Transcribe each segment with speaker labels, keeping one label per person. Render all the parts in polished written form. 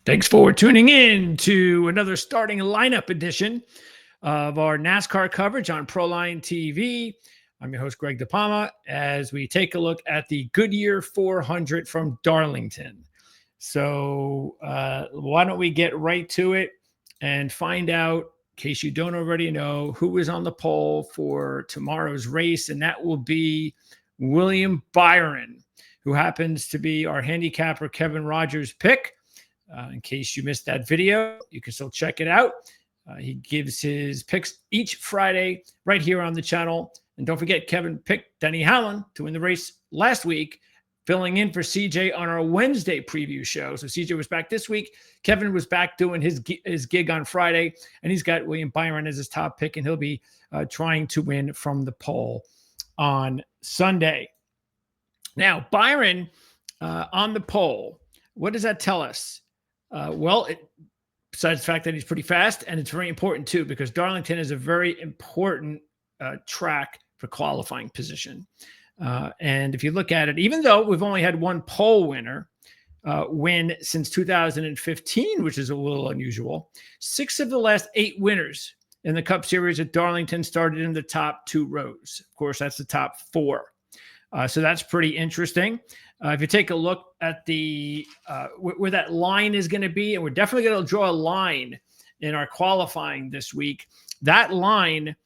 Speaker 1: Thanks for tuning in to another starting lineup edition of our NASCAR coverage on Proline TV. I'm your host, Greg DePalma, as we take a look at the Goodyear 400 from Darlington. So why don't we get right to it and find out, in case you don't already know, who is on the pole for tomorrow's race, and that will be William Byron, who happens to be our handicapper Kevin Rogers' pick. In case you missed that video, you can still check it out. He gives his picks each Friday right here on the channel. And don't forget, Kevin picked Denny Hamlin to win the race last week, filling in for CJ on our Wednesday preview show. So CJ was back this week. Kevin was back doing his gig on Friday, and he's got William Byron as his top pick, and he'll be trying to win from the pole on Sunday. Now, Byron on the pole, what does that tell us? Besides the fact that he's pretty fast, and it's very important too, because Darlington is a very important track for qualifying position. And if you look at it, even though we've only had one pole winner win since 2015, which is a little unusual, 6 of the last 8 winners in the Cup Series at Darlington started in the top 2 rows. Of course, that's the top 4. So that's pretty interesting. If you take a look at the where that line is going to be, and we're definitely going to draw a line in our qualifying this week, that line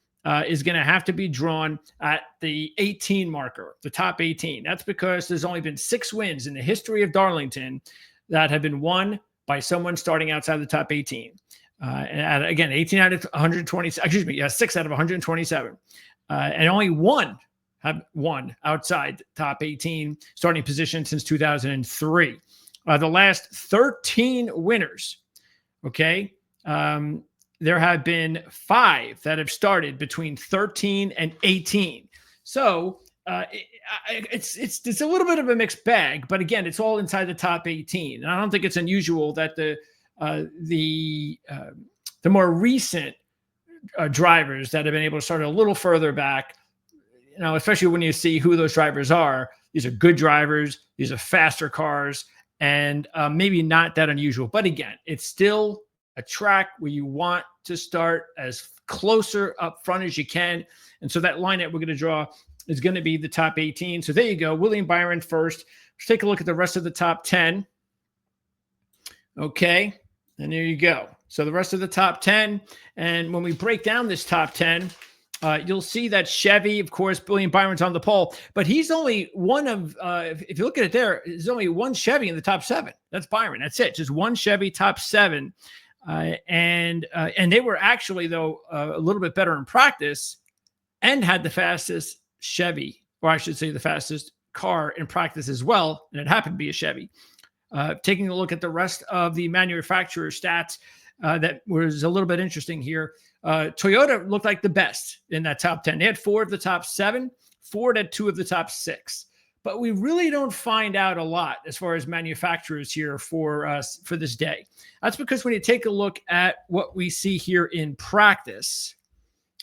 Speaker 1: is going to have to be drawn at the 18 marker, the top 18. That's because there's only been 6 wins in the history of Darlington that have been won by someone starting outside the top 18. And again, 18 out of 120, 6 out of 127. And only one have won outside top 18 starting position since 2003. The last 13 winners, okay, there have been 5 that have started between 13 and 18. So it's a little bit of a mixed bag, but again, it's all inside the top 18. And I don't think it's unusual that the more recent drivers that have been able to start a little further back, you know, especially when you see who those drivers are, these are good drivers, these are faster cars, and maybe not that unusual. But again, it's still a track where you want to start as closer up front as you can. And so that lineup we're going to draw is going to be the top 18. So there you go. William Byron first. Let's take a look at the rest of the top 10. Okay. And there you go. So the rest of the top 10. And when we break down this top 10, you'll see that Chevy, of course, William Byron's on the pole, but he's only one of, if you look at it there, there's only one Chevy in the top 7. That's Byron. That's it. Just one Chevy top 7. And they were actually, though, a little bit better in practice and had the fastest Chevy, or I should say the fastest car in practice as well. And it happened to be a Chevy. Taking a look at the rest of the manufacturer stats, that was a little bit interesting here. Toyota looked like the best in that top 10. They had 4 of the top 7. Ford had 2 of the top 6. But we really don't find out a lot as far as manufacturers here for us for this day. That's because when you take a look at what we see here in practice,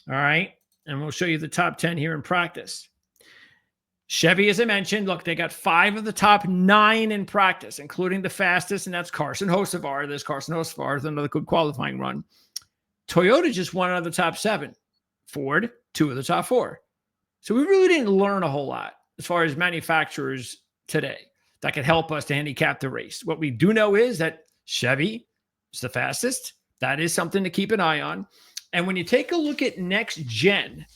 Speaker 1: all right, and we'll show you the top 10 here in practice. Chevy, as I mentioned, look, they got 5 of the top 9 in practice, including the fastest, and that's Carson Hocevar. There's Carson Hocevar with another good qualifying run. Toyota just 1 out of the top 7. Ford, 2 of the top 4. So we really didn't learn a whole lot as far as manufacturers today that could help us to handicap the race. What we do know is that Chevy is the fastest. That is something to keep an eye on. And when you take a look at next gen,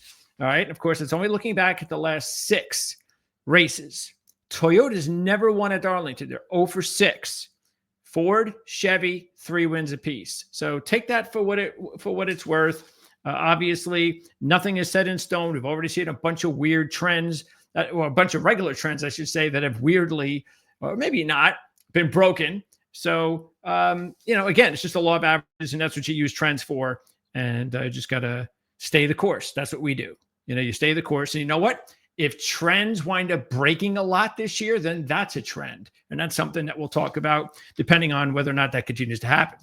Speaker 1: all right, of course, it's only looking back at the last 6 races. Toyota's never won at Darlington. They're 0 for 6. Ford, Chevy, 3 wins apiece. So take that for what it's worth. Obviously, nothing is set in stone. We've already seen a bunch of weird trends, or a bunch of regular trends, I should say, that have weirdly, or maybe not, been broken. So, again, it's just the law of averages, and that's what you use trends for. And just got to stay the course. That's what we do. You stay the course. And you know what? If trends wind up breaking a lot this year, then that's a trend. And that's something that we'll talk about depending on whether or not that continues to happen.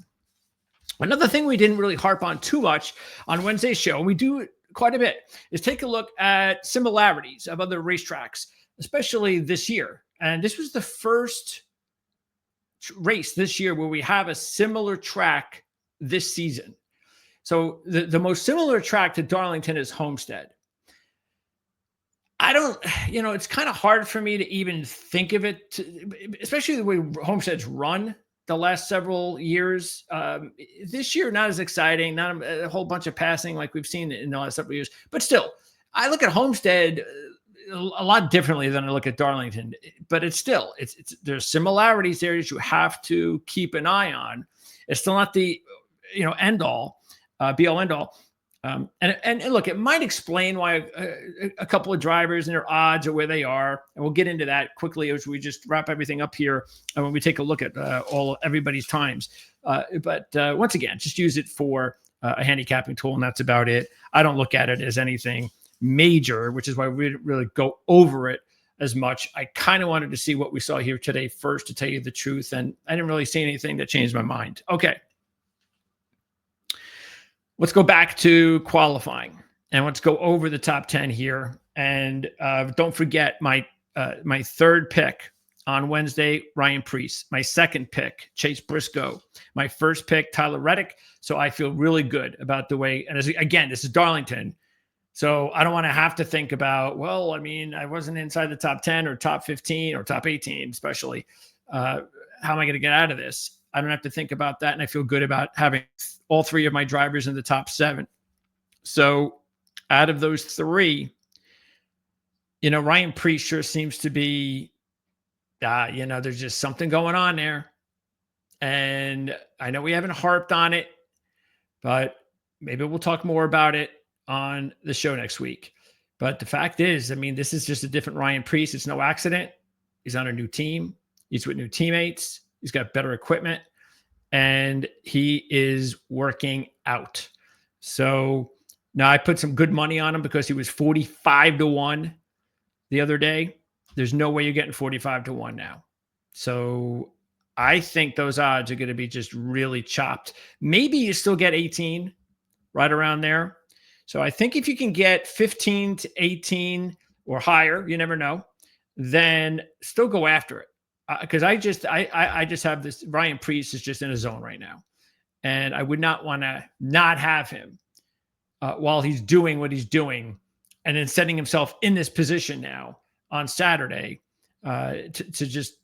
Speaker 1: Another thing we didn't really harp on too much on Wednesday's show, and we do quite a bit, is take a look at similarities of other racetracks, especially this year. And this was the first race this year where we have a similar track this season. So the most similar track to Darlington is Homestead. I don't, it's kind of hard for me to even think of it, especially the way Homestead's run the last several years. This year, not as exciting, not a whole bunch of passing like we've seen in the last several years. But still, I look at Homestead a lot differently than I look at Darlington. But it's there's similarities there that you have to keep an eye on. It's still not the end all, be all end all. And look, it might explain why a couple of drivers and their odds are where they are. And we'll get into that quickly as we just wrap everything up here and when we take a look at everybody's times. But once again, just use it for a handicapping tool, and that's about it. I don't look at it as anything major, which is why we didn't really go over it as much. I kind of wanted to see what we saw here today first, to tell you the truth. And I didn't really see anything that changed my mind. Okay. Let's go back to qualifying and let's go over the top 10 here. And don't forget my third pick on Wednesday, Ryan Preece. My second pick, Chase Briscoe. My first pick, Tyler Reddick. So I feel really good about the way, and again, this is Darlington. So I don't want to have to think about, I wasn't inside the top 10 or top 15 or top 18, especially. How am I going to get out of this? I don't have to think about that. And I feel good about having all three of my drivers in the top 7. So out of those 3, Ryan Preece sure seems to be, there's just something going on there. And I know we haven't harped on it, but maybe we'll talk more about it on the show next week. But the fact is, this is just a different Ryan Preece. It's no accident. He's on a new team. He's with new teammates. He's got better equipment, and he is working out. So now I put some good money on him because he was 45-1 the other day. There's no way you're getting 45-1 now. So I think those odds are going to be just really chopped. Maybe you still get 18, right around there. So I think if you can get 15 to 18 or higher, you never know, then still go after it. Because I just have this. Ryan Preece is just in a zone right now, and I would not want to not have him while he's doing what he's doing, and then setting himself in this position now on Saturday to just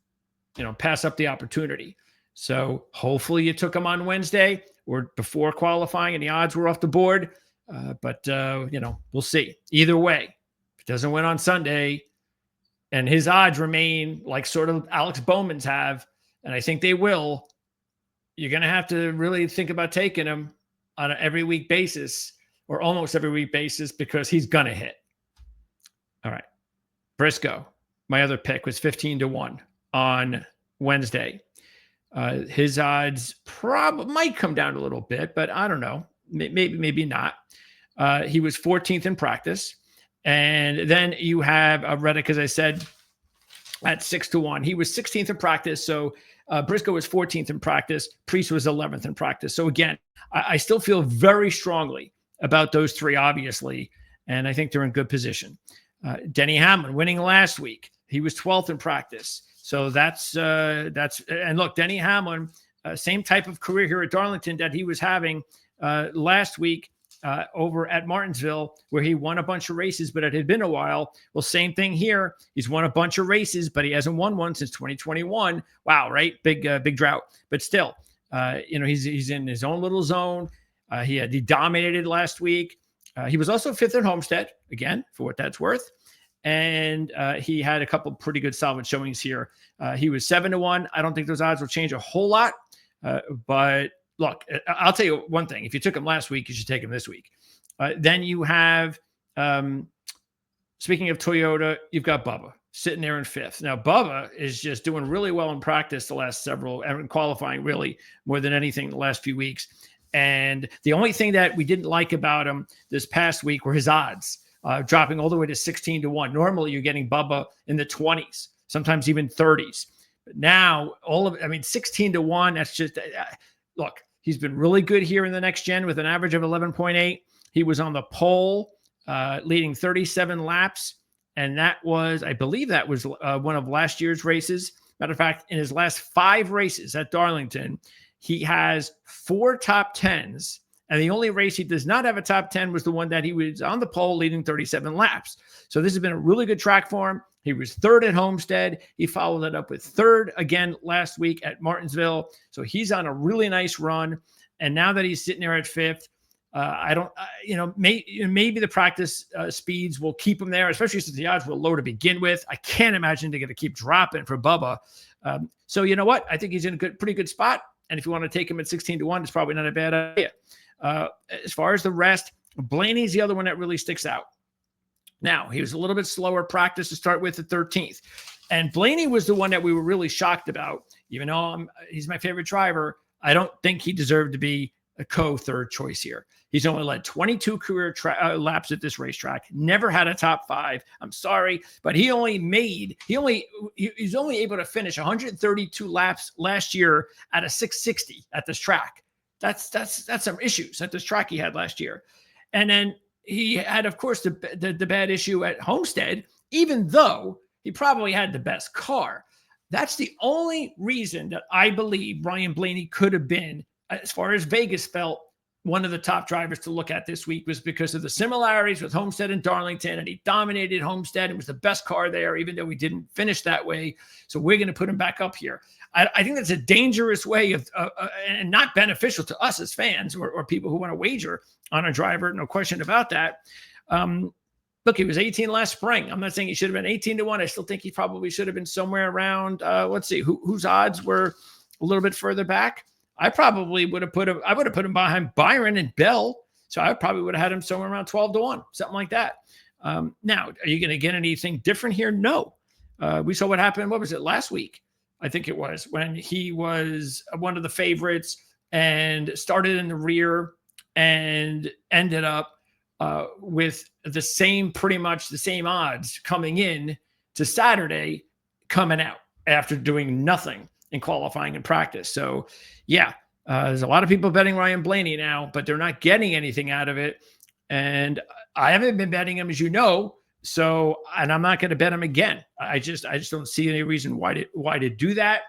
Speaker 1: pass up the opportunity. So hopefully you took him on Wednesday or before qualifying, and the odds were off the board. But we'll see. Either way, if he doesn't win on Sunday, and his odds remain like sort of Alex Bowman's have, and I think they will, you're going to have to really think about taking him on an every week basis or almost every week basis, because he's going to hit. All right. Briscoe, my other pick, was 15-1 on Wednesday. His odds might come down a little bit, but I don't know. Maybe not. He was 14th in practice. And then you have Reddick, as I said, at 6-1. He was 16th in practice. So Briscoe was 14th in practice. Preece was 11th in practice. So again, I still feel very strongly about those 3, obviously. And I think they're in good position. Denny Hamlin winning last week. He was 12th in practice. So that's, and look, Denny Hamlin, same type of career here at Darlington that he was having last week over at Martinsville, where he won a bunch of races, but it had been a while. Well, same thing here. He's won a bunch of races, but he hasn't won one since 2021. Wow, right? Big drought. But still, he's in his own little zone. He dominated last week. He was also 5th at Homestead, again, for what that's worth. And he had a couple pretty good solid showings here. He was 7-1. I don't think those odds will change a whole lot, but look, I'll tell you one thing. If you took him last week, you should take him this week. Then you have, speaking of Toyota, you've got Bubba sitting there in 5th. Now, Bubba is just doing really well in practice the last several, and qualifying really more than anything the last few weeks. And the only thing that we didn't like about him this past week were his odds, dropping all the way to 16-1. Normally, you're getting Bubba in the 20s, sometimes even 30s. But now, 16-1, that's just, look, he's been really good here in the next gen with an average of 11.8. He was on the pole, leading 37 laps. And that was, I believe that was one of last year's races. Matter of fact, in his last 5 races at Darlington, he has 4 top 10s. And the only race he does not have a top 10 was the one that he was on the pole leading 37 laps. So this has been a really good track for him. He was 3rd at Homestead. He followed it up with 3rd again last week at Martinsville. So he's on a really nice run. And now that he's sitting there at 5th, maybe the practice speeds will keep him there, especially since the odds were low to begin with. I can't imagine they're going to keep dropping for Bubba. So you know what? I think he's in a pretty good spot. And if you want to take him at 16-1, it's probably not a bad idea. As far as the rest, Blaney's the other one that really sticks out. Now, he was a little bit slower practice to start with, the 13th. And Blaney was the one that we were really shocked about. Even though he's my favorite driver, I don't think he deserved to be a co-third choice here. He's only led 22 career laps at this racetrack, never had a top 5. I'm sorry, but he's only able to finish 132 laps last year at a 660 at this track. That's some issues at this track he had last year. And then he had, of course, the bad issue at Homestead, even though he probably had the best car. That's the only reason that I believe Ryan Blaney could have been, as far as Vegas felt, one of the top drivers to look at this week, was because of the similarities with Homestead and Darlington, and he dominated Homestead and was the best car there, even though he didn't finish that way. So we're going to put him back up here. I think that's a dangerous way of and not beneficial to us as fans or people who want to wager on a driver. No question about that. Look, he was 18 last spring. I'm not saying he should have been 18-1. I still think he probably should have been somewhere around, let's see, whose odds were a little bit further back. I probably would have put him behind Byron and Bell. So I probably would have had him somewhere around 12-1, something like that. Now, are you going to get anything different here? No. We saw what happened. What was it, last week? I think it was, when he was one of the favorites and started in the rear and ended up with pretty much the same odds coming in to Saturday, coming out after doing nothing in qualifying and practice. So yeah, there's a lot of people betting Ryan Blaney now, but they're not getting anything out of it. And I haven't been betting him, as you know. So, and I'm not going to bet him again. I just don't see any reason why to do that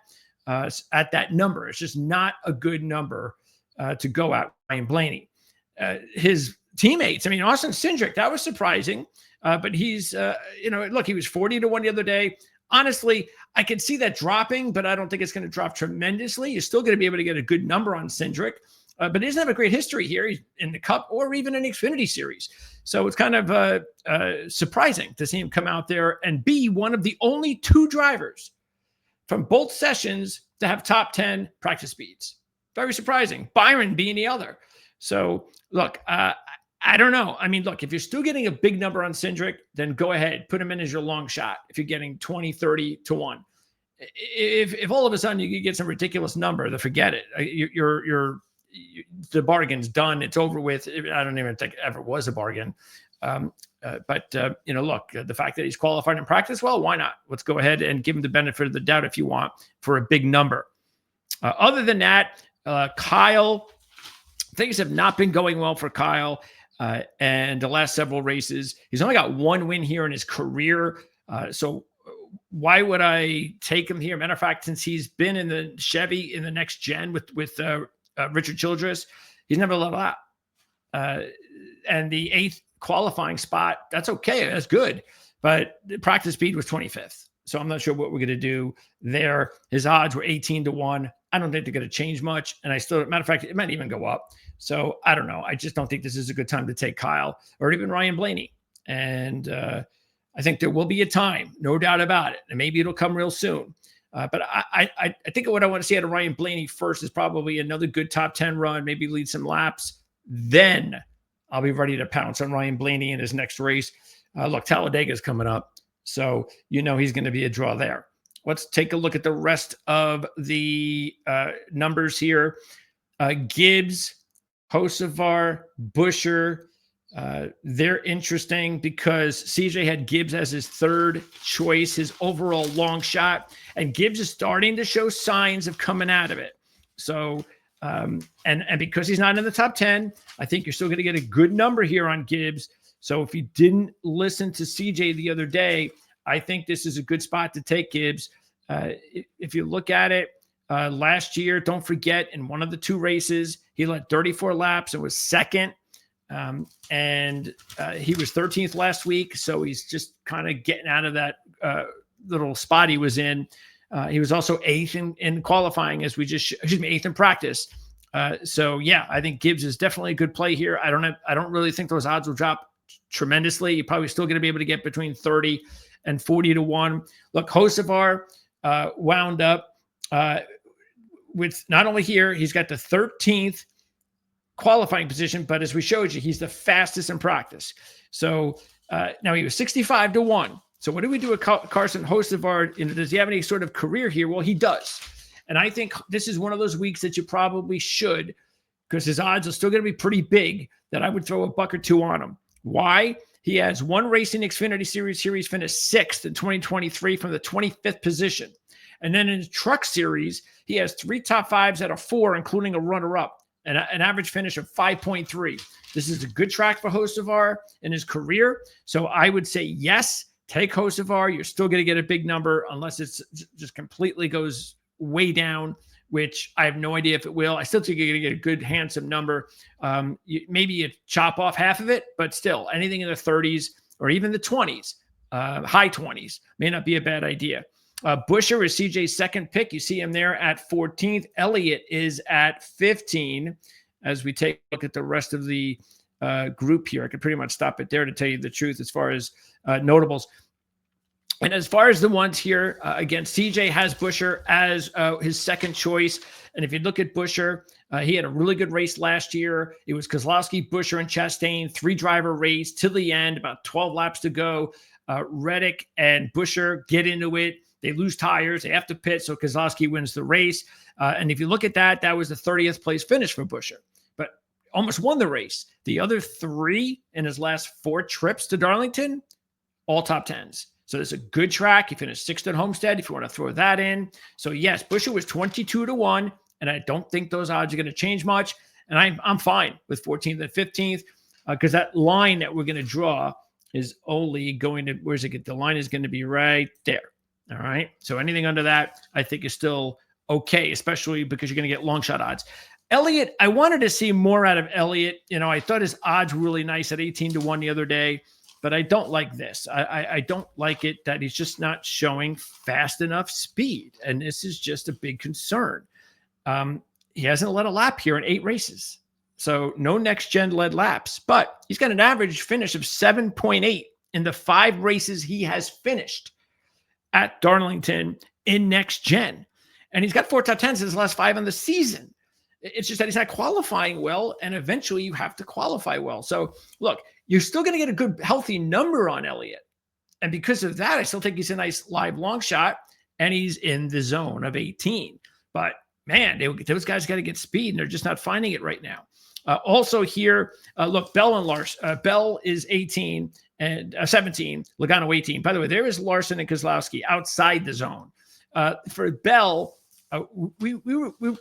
Speaker 1: at that number. It's just not a good number to go at Ryan Blaney. His teammates, I mean, Austin Cindric, that was surprising. But he's, look, he was 40-1 the other day. Honestly, I can see that dropping, but I don't think it's going to drop tremendously. You're still going to be able to get a good number on Cindric, but he doesn't have a great history here. He's in the Cup or even in the Xfinity Series. So it's kind of surprising to see him come out there and be one of the only 2 drivers from both sessions to have top 10 practice speeds. Very surprising. Byron being the other. So look, I don't know. I mean, look, if you're still getting a big number on Cindric, then go ahead, put him in as your long shot. If you're getting 20-30-1, if all of a sudden you get some ridiculous number, then forget it. The bargain's done. It's over with. I don't even think it ever was a bargain. But look, the fact that he's qualified in practice, well, why not? Let's go ahead and give him the benefit of the doubt if you want for a big number. Other than that, Kyle, things have not been going well for Kyle. And the last several races, he's only got 1 win here in his career. So why would I take him here? Matter of fact, since he's been in the Chevy in the next gen with Richard Childress, he's never led out. And the 8th qualifying spot, that's okay. That's good. But the practice speed was 25th. So I'm not sure what we're going to do there. His odds were 18-1. I don't think they're going to change much. And matter of fact, it might even go up. So I don't know. I just don't think this is a good time to take Kyle or even Ryan Blaney. And I think there will be a time, no doubt about it. And maybe it'll come real soon. But I think what I want to see out of Ryan Blaney first is probably another good top 10 run, maybe lead some laps. Then I'll be ready to pounce on Ryan Blaney in his next race. Look, Talladega's coming up. So he's going to be a draw there. Let's take a look at the rest of the numbers here. Gibbs, Hocevar, Buescher, they're interesting because CJ had Gibbs as his 3rd choice, his overall long shot, and Gibbs is starting to show signs of coming out of it. So, and because he's not in the top 10, I think you're still going to get a good number here on Gibbs. So if you didn't listen to CJ the other day, I think this is a good spot to take Gibbs. If you look at it, last year, don't forget, in one of the two races, he led 34 laps and was second. And he was 13th last week. So he's just kind of getting out of that little spot he was in. He was also eighth in qualifying, as we just, eighth in practice. So yeah, I think Gibbs is definitely a good play here. I don't really think those odds will drop tremendously. You're probably still going to be able to get between 30 and 40 to 1. Look, Hocevar wound up with not only here, he's got the 13th qualifying position, but as we showed you, he's the fastest in practice. So now he was 65 to 1. So what do we do with Carson Hocevar? Does he have any sort of career here? Well, he does. And I think this is one of those weeks that you probably should, because his odds are still going to be pretty big, that I would throw a buck or two on him. Why? He has one race in the Xfinity Series. Here he's finished sixth in 2023 from the 25th position. And then in the Truck Series, he has 3 top fives out of 4, including a runner-up, and an average finish of 5.3. This is a good track for Hocevar in his career. So I would say, yes, take Hocevar. You're still going to get a big number unless it's just completely goes way down, which I have no idea if it will. I still think you're going to get a good, handsome number. Maybe you chop off half of it, but still anything in the 30s or even the 20s, high 20s may not be a bad idea. Buescher is CJ's second pick. You see him there at 14th. Elliott is at 15. As we take a look at the rest of the group here, I could pretty much stop it there to tell you the truth as far as notables. And as far as the ones here, again, CJ has Buescher as his second choice. And if you look at Buescher, he had a really good race last year. It was Keselowski, Buescher, and Chastain, 3-driver race to the end, about 12 laps to go. Reddick and Buescher get into it. They lose tires. They have to pit, so Keselowski wins the race. And if you look at that, that was the 30th place finish for Buescher, but almost won the race. The other 3 in his last 4 trips to Darlington, all top 10s. So it's a good track. He finished 6th at Homestead, if you want to throw that in. So yes, Buescher was 22 to 1, and I don't think those odds are going to change much. And I'm fine with 14th and 15th because that line that we're going to draw is only going to, where's it? The line is going to be right there. All right. So anything under that, I think is still okay, especially because you're going to get long shot odds. Elliott, I wanted to see more out of Elliott. I thought his odds were really nice at 18 to 1 the other day, but I don't like this. I don't like it that he's just not showing fast enough speed. And this is just a big concern. He hasn't led a lap here in 8 races. So no next gen led laps, but he's got an average finish of 7.8 in the 5 races he has finished at Darlington in next gen. And he's got 4 top 10s in his last 5 on the season. It's just that he's not qualifying well, and eventually you have to qualify well. So look, you're still going to get a good, healthy number on Elliott. And because of that, I still think he's a nice live long shot, and he's in the zone of 18. But man, those guys got to get speed, and they're just not finding it right now. Also here, look, Bell and Larson. Bell is 18 and 17, Logano 18. By the way, there is Larson and Keselowski outside the zone. For Bell, we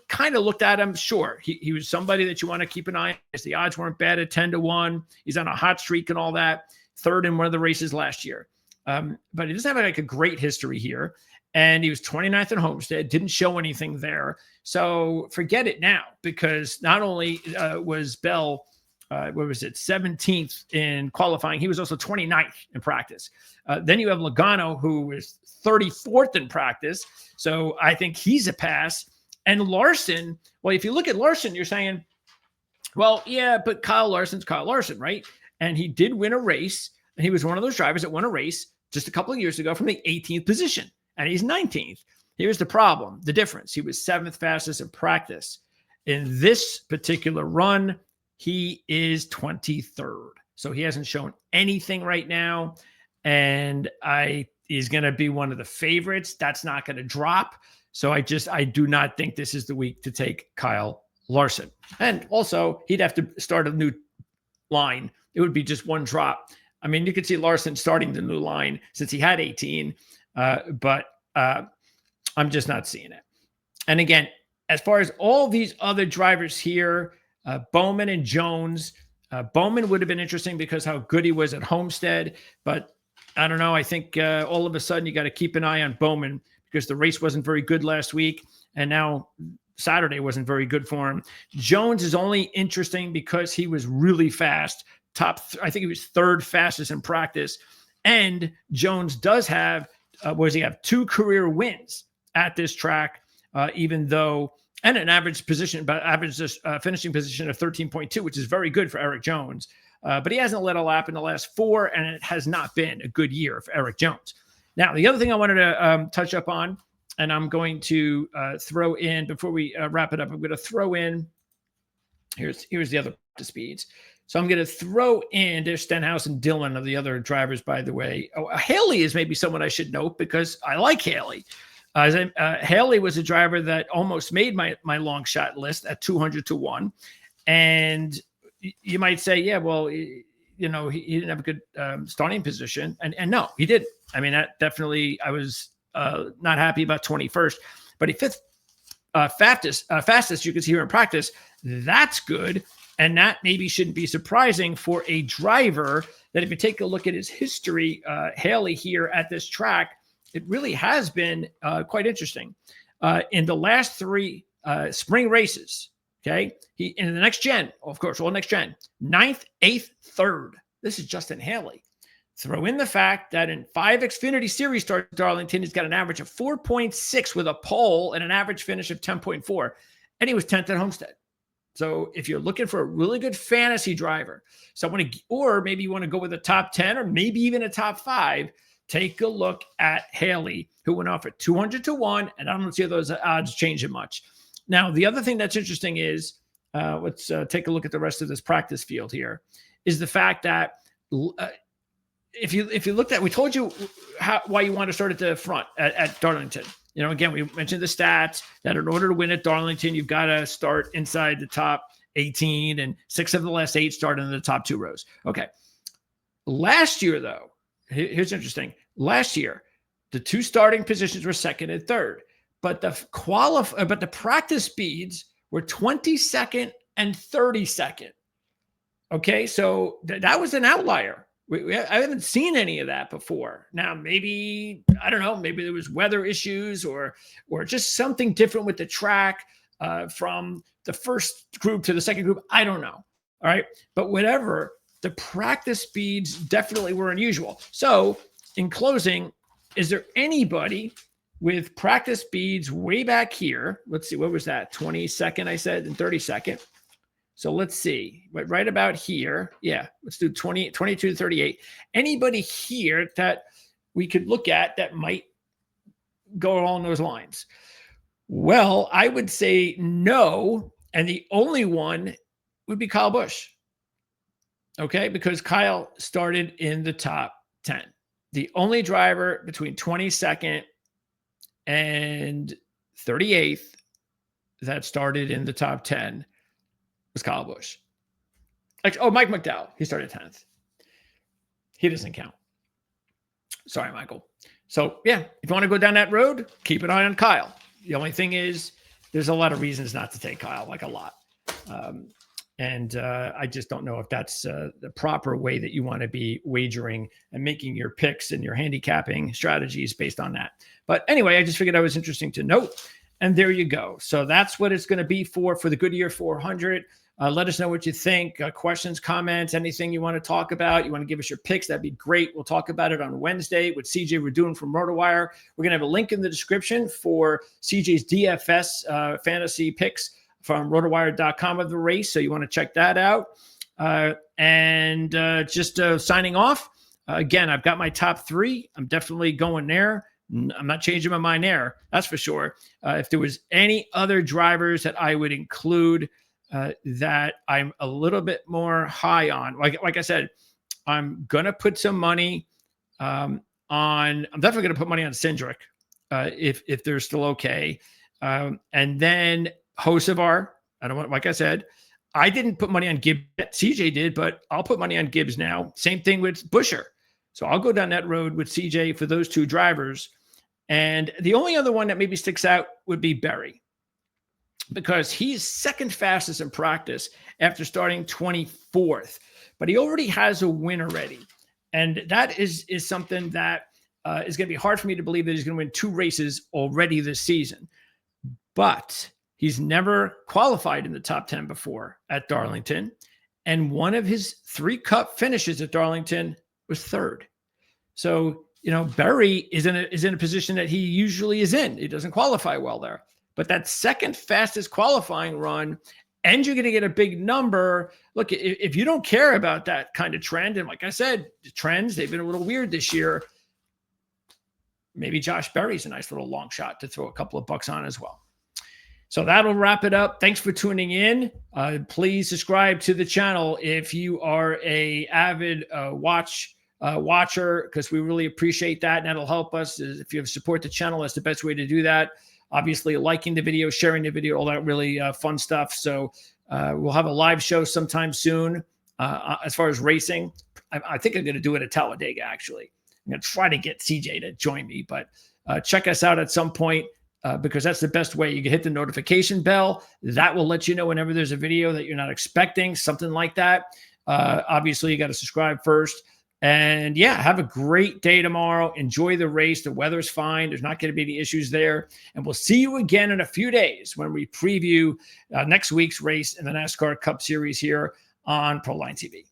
Speaker 1: kind of looked at him. Sure, he was somebody that you want to keep an eye on. The odds weren't bad at 10 to 1. He's on a hot streak and all that. 3rd in one of the races last year. But he doesn't have like a great history here. And he was 29th at Homestead, didn't show anything there. So forget it now, because not only was Bell, 17th in qualifying, he was also 29th in practice. Then you have Logano, who was 34th in practice. So I think he's a pass. And Larson, well, if you look at Larson, you're saying, well, yeah, but Kyle Larson's Kyle Larson, right? And he did win a race. And he was one of those drivers that won a race just a couple of years ago from the 18th position. And he's 19th. Here's the problem, the difference. He was 7th fastest in practice. In this particular run, he is 23rd. So he hasn't shown anything right now. And he's going to be one of the favorites. That's not going to drop. So I do not think this is the week to take Kyle Larson. And also, he'd have to start a new line. It would be just one drop. I mean, you could see Larson starting the new line since he had 18. But I'm just not seeing it. And again, as far as all these other drivers here, Bowman and Jones, Bowman would have been interesting because how good he was at Homestead. But I don't know. I think all of a sudden you got to keep an eye on Bowman because the race wasn't very good last week, and now Saturday wasn't very good for him. Jones is only interesting because he was really fast. I think he was third fastest in practice. And Jones does have, what does he have? 2 career wins at this track, even though, and an average position, but average finishing position of 13.2, which is very good for Eric Jones. But he hasn't led a lap in the last 4, and it has not been a good year for Eric Jones. Now, the other thing I wanted to touch up on, and I'm going to throw in, before we wrap it up, I'm going to throw in, here's the other speeds. So I'm going to throw in, there's Stenhouse and Dillon of the other drivers, by the way. Oh, Haley is maybe someone I should note because I like Haley. Haley was a driver that almost made my long shot list at 200-1. And you might say, yeah, well, he didn't have a good starting position. And no, he didn't. I mean, that definitely, I was not happy about 21st, but he fifth fastest you can see here in practice. That's good. And that maybe shouldn't be surprising for a driver that, if you take a look at his history, Haley here at this track, it really has been quite interesting. In the last 3 spring races, okay, he in the next gen, of course, all next gen, 9th, 8th, 3rd. This is Justin Haley. Throw in the fact that in 5 Xfinity Series starts Darlington, he's got an average of 4.6 with a pole and an average finish of 10.4. And he was 10th at Homestead. So if you're looking for a really good fantasy driver, or maybe you want to go with a top 10 or maybe even a top 5, take a look at Haley, who went off at 200-1, and I don't see those odds changing much. Now, the other thing that's interesting is, let's take a look at the rest of this practice field here, is the fact that if you looked at, we told you why you want to start at the front at Darlington. Again, we mentioned the stats that in order to win at Darlington, you've got to start inside the top 18, and 6 of the last 8 started in the top 2 rows. Okay. Last year, though, here's interesting. Last year, the 2 starting positions were 2nd and 3rd, but the practice speeds were 22nd and 32nd. Okay, so that was an outlier. I haven't seen any of that before. Now, maybe, I don't know, maybe there was weather issues or just something different with the track from the first group to the second group. I don't know. All right. But whatever, the practice speeds definitely were unusual. So in closing, is there anybody with practice speeds way back here? Let's see, what was that? 22nd, I said, and 32nd. So let's see, but right about here, yeah, let's do 22 to 38. Anybody here that we could look at that might go along those lines? Well, I would say no, and the only one would be Kyle Busch. Okay, because Kyle started in the top 10. The only driver between 22nd and 38th that started in the top 10 was Kyle Busch. Mike McDowell. He started 10th. He doesn't count. Sorry, Michael. So, yeah, if you want to go down that road, keep an eye on Kyle. The only thing is, there's a lot of reasons not to take Kyle, like a lot. I just don't know if that's the proper way that you want to be wagering and making your picks and your handicapping strategies based on that. But anyway, I just figured that was interesting to note. And there you go. So that's what it's going to be for the Goodyear 400. Let us know what you think. Questions, comments, anything you want to talk about. You want to give us your picks, that'd be great. We'll talk about it on Wednesday with CJ Radun from RotoWire. We're going to have a link in the description for CJ's DFS fantasy picks from rotowire.com of the race. So you want to check that out. Just signing off. Again, I've got my top 3. I'm definitely going there. I'm not changing my mind there. That's for sure. If there was any other drivers that I would include that I'm a little bit more high on, like I said, I'm going to put some money I'm definitely going to put money on Cindric if they're still okay. And then Hocevar, like I said, I didn't put money on Gibbs. CJ did, but I'll put money on Gibbs now. Same thing with Buescher. So I'll go down that road with CJ for those 2 drivers. And the only other one that maybe sticks out would be Berry, because he's 2nd fastest in practice after starting 24th, but he already has a win already. And that is something that it's going to be hard for me to believe that he's going to win 2 races already this season. But he's never qualified in the top 10 before at Darlington. And one of his 3 Cup finishes at Darlington was 3rd. So, Berry is in a position that he usually is in. He doesn't qualify well there. But that second fastest qualifying run, and you're going to get a big number. Look, if you don't care about that kind of trend, and like I said, the trends, they've been a little weird this year. Maybe Josh Berry's a nice little long shot to throw a couple of bucks on as well. So that'll wrap it up. Thanks for tuning in. Please subscribe to the channel if you are a avid watcher, because we really appreciate that, and that'll help us. If you support the channel, that's the best way to do that. Obviously, liking the video, sharing the video, all that really fun stuff. So we'll have a live show sometime soon. As far as racing, I think I'm going to do it at Talladega, actually. I'm going to try to get CJ to join me, but check us out at some point because that's the best way. You can hit the notification bell. That will let you know whenever there's a video that you're not expecting, something like that. Obviously, you got to subscribe first. And yeah, have a great day tomorrow. Enjoy the race. The weather's fine. There's not going to be any issues there. And we'll see you again in a few days when we preview next week's race in the NASCAR Cup Series here on Proline TV.